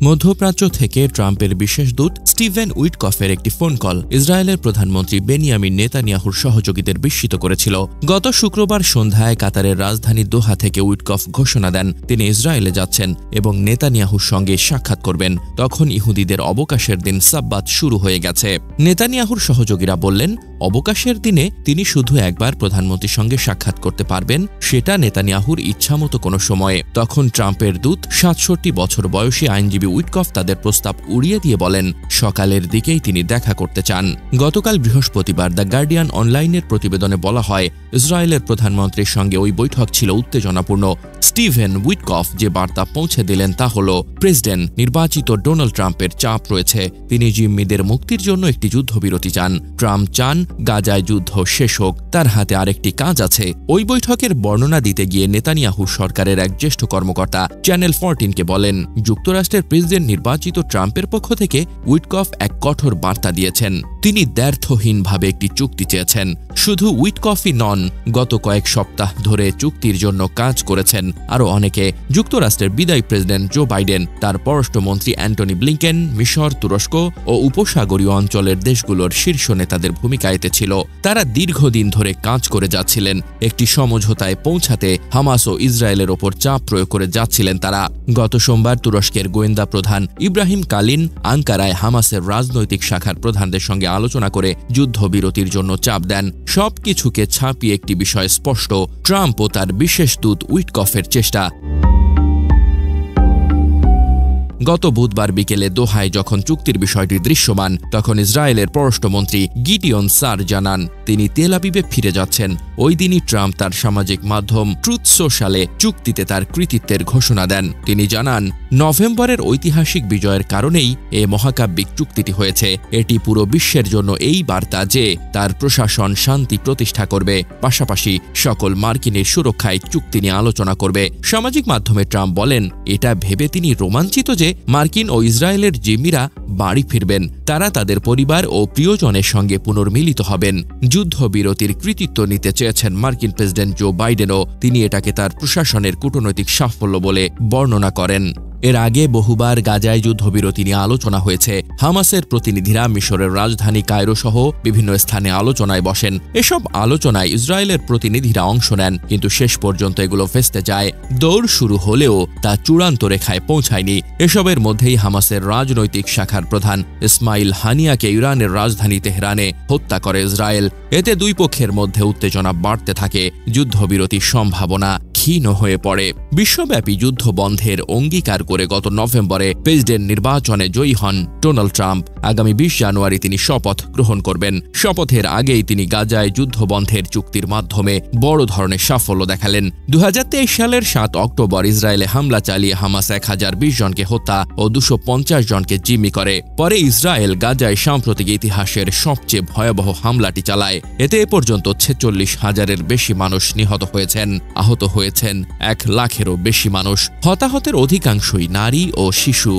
মধ্যপ্রাচ্য থেকে ট্রাম্পের বিশেষ দূত স্টিভেন উইটকফের একটি ফোন কল ইসরায়েলের প্রধানমন্ত্রী বেনিয়ামিন নেতানিয়াহুর সহযোগীদের বিস্মিত করেছিল। গত শুক্রবার সন্ধ্যায় কাতারের রাজধানী দোহা থেকে উইটকফ ঘোষণা দেন তিনি ইসরায়েলে যাচ্ছেন এবং নেতানিয়াহুর সঙ্গে সাক্ষাৎ করবেন। তখন ইহুদিদের অবকাশের দিন সাব্বাত শুরু হয়ে গেছে। নেতানিয়াহুর সহযোগীরা বললেন, অবকাশের দিনে তিনি শুধু একবার প্রধানমন্ত্রীর সঙ্গে সাক্ষাৎ করতে পারবেন, সেটা নেতানিয়াহুর ইচ্ছামতো কোনো সময়ে। তখন ট্রাম্পের দূত ৬৭ বছর বয়সী আইনজীবী উইটকফ তাদের প্রস্তাব উড়িয়ে দিয়ে বলেন সকালের দিকেই তিনি দেখা করতে চান। গতকাল বৃহস্পতিবার দ্য গার্ডিয়ান অনলাইনের প্রতিবেদনে বলা হয়, ইসরায়েলের প্রধানমন্ত্রীর সঙ্গে ওই বৈঠক ছিল উত্তেজনাপূর্ণ। স্টিভেন উইটকফ যে বার্তা পৌঁছে দিলেন তা হল, প্রেসিডেন্ট নির্বাচিত ডোনাল্ড ট্রাম্পের চাপ রয়েছে, তিনি জিম্মিদের মুক্তির জন্য একটি যুদ্ধবিরতি চান। ট্রাম্প চান গাজায় যুদ্ধ শেষ হোক, তার হাতে আরেকটি কাজ আছে। ওই বৈঠকের বর্ণনা দিতে গিয়ে নেতানিয়াহু সরকারের এক জ্যেষ্ঠ কর্মকর্তা চ্যানেল 14কে বলেন, যুক্তরাষ্ট্রের প্রেসিডেন্ট নির্বাচিত ট্রাম্পের পক্ষ থেকে উইটকফ এক কঠোর বার্তা দিয়েছেন। তিনি দ্ব্যর্থহীনভাবে একটি চুক্তি চেয়েছেন। শুধু উইটকফই নন, গত কয়েক সপ্তাহ ধরে চুক্তির জন্য কাজ করেছেন আরও অনেকে। যুক্তরাষ্ট্রের বিদায়ী প্রেসিডেন্ট জো বাইডেন, তার পররাষ্ট্রমন্ত্রী অ্যান্টনি ব্লিংকেন, মিশর, তুরস্ক ও উপসাগরীয় অঞ্চলের দেশগুলোর শীর্ষ নেতাদের ভূমিকা এতে ছিল। তারা দীর্ঘদিন ধরে কাজ করে যাচ্ছিলেন, একটি সমঝোতায় পৌঁছাতে হামাস ও ইসরায়েলের ওপর চাপ প্রয়োগ করে যাচ্ছিলেন তারা। গত সোমবার তুরস্কের গোয়েন্দা প্রধান ইব্রাহিম কালিন আঙ্কারায় হামাসের রাজনৈতিক শাখার প্রধানদের সঙ্গে আলোচনা করে যুদ্ধবিরতির জন্য চাপ দেন। সবকিছুকে ছাপিয়ে একটি বিষয় স্পষ্ট, ট্রাম্প ও তার বিশেষ দূত উইটকফের চেষ্টা। গত বুধবার বিকেলে দোহায় যখন চুক্তির বিষয়টি দৃশ্যমান, তখন ইসরায়েলের পররাষ্ট্রমন্ত্রী গিডিয়ন সার জানান তিনি তেল আবিবে ফিরে যাচ্ছেন। ওই দিনই ট্রাম্প তার সামাজিক মাধ্যম ট্রুথ সোশ্যালে চুক্তিতে তার কৃতিত্বের ঘোষণা দেন। তিনি জানান, নভেম্বরের ঐতিহাসিক বিজয়ের কারণেই এ মহাকাব্যিক চুক্তিটি হয়েছে। এটি পুরো বিশ্বের জন্য এই বার্তা যে তার প্রশাসন শান্তি প্রতিষ্ঠা করবে, পাশাপাশি সকল মার্কিনের সুরক্ষায় চুক্তি নিয়ে আলোচনা করবে। সামাজিক মাধ্যমে ট্রাম্প বলেন, এটা ভেবে তিনি রোমাঞ্চিত যে মার্কিন ও ইসরায়েলের জিম্মিরা বাড়ি ফিরবেন, তারা তাদের পরিবার ও প্রিয়জনের সঙ্গে পুনর্মিলিত হবেন। যুদ্ধবিরতির কৃতিত্ব নিতে চেয়েছেন মার্কিন প্রেসিডেন্ট জো বাইডেনও। তিনি এটাকে তার প্রশাসনের কূটনৈতিক সাফল্য বলে বর্ণনা করেন। এর আগে বহুবার গাজায় যুদ্ধবিরতি নিয়ে আলোচনা হয়েছে। হামাসের প্রতিনিধিরা মিশরের রাজধানী কায়রো সহ বিভিন্ন স্থানে আলোচনায় বসেন। এসব আলোচনায় ইসরায়েলের প্রতিনিধিরা অংশ নেন, কিন্তু শেষ পর্যন্ত এগুলো ভেস্তে যায়। দৌড় শুরু হলেও তা চূড়ান্ত রেখায় পৌঁছায়নি। এসবের মধ্যেই হামাসের রাজনৈতিক শাখার প্রধান ইসমাইল হানিয়াকে ইরানের রাজধানী তেহরানে হত্যা করে ইসরায়েল। এতে দুই পক্ষের মধ্যে উত্তেজনা বাড়তে থাকে, যুদ্ধবিরতির সম্ভাবনা ক্ষীণ হয়ে পড়ে। বিশ্বব্যাপী যুদ্ধ বন্ধের অঙ্গীকার করে গত নভেম্বরে প্রেসিডেন্ট নির্বাচনে জয়ী হন ডোনাল্ড ট্রাম্প। আগামী ২০ জানুয়ারি তিনি শপথ গ্রহণ করবেন। শপথের আগেই তিনি গাজায় যুদ্ধ বন্ধের চুক্তির মাধ্যমে বড় ধরনের সাফল্য দেখালেন। ২০২৩ সালের ৭ অক্টোবর ইসরায়েলে হামলা চালিয়ে হামাস ১০২০ জনকে হত্যা ও ২৫০ জনকে জিম্মি করে। পরে ইসরায়েল গাজায় সাম্প্রতিক ইতিহাসের সবচেয়ে ভয়াবহ হামলাটি চালায়। এতে এ পর্যন্ত ৪৬,০০০-এর বেশি মানুষ নিহত হয়েছেন, আহত হয়েছেন ১ লাখেরও বেশি মানুষ। হতাহতের অধিকাংশই নারী ও শিশু।